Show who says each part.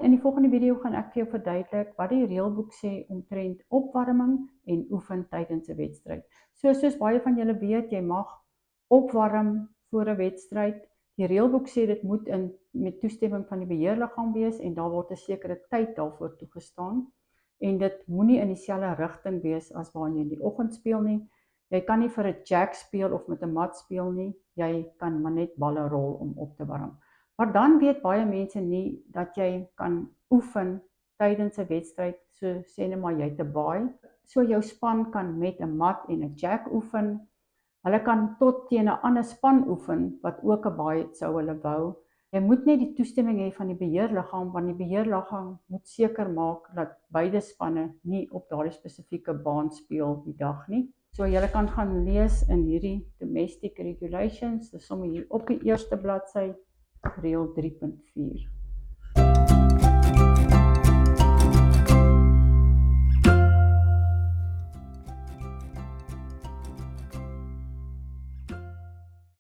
Speaker 1: in die volgende video gaan ek vir jou verduidelik wat die reëlboek sê omtrent opwarming en oefen tydens 'n wedstryd. Soos baie van julle weet, jy mag opwarm voor 'n wedstryd. Die reëlboek sê dit moet met toestemming van die beheerliggaam wees en daar word 'n sekere tyd daarvoor toegestaan. En dit moenie in dieselfde rigting wees as waarin jy in die oggend speel nie. Jy kan nie vir 'n jack speel of met 'n mat speel nie. Jy kan maar net balle rol om op te warm. Maar dan weet baie mense nie dat jy kan oefen tydens 'n wedstryd, so sê net maar jy het 'n baai. So jou span kan met 'n mat en 'n jack oefen. Hulle kan tot teen 'n ander span oefen wat ook 'n baai het, sou hulle wou. Jy moet net die toestemming hê van die beheerliggaam, want die beheerliggaam moet seker maak dat beide spanne nie op daardie spesifieke baan speel die dag nie. So julle kan gaan lees in hierdie domestic regulations, dis sommer hier op die eerste bladsy, reël 3.4.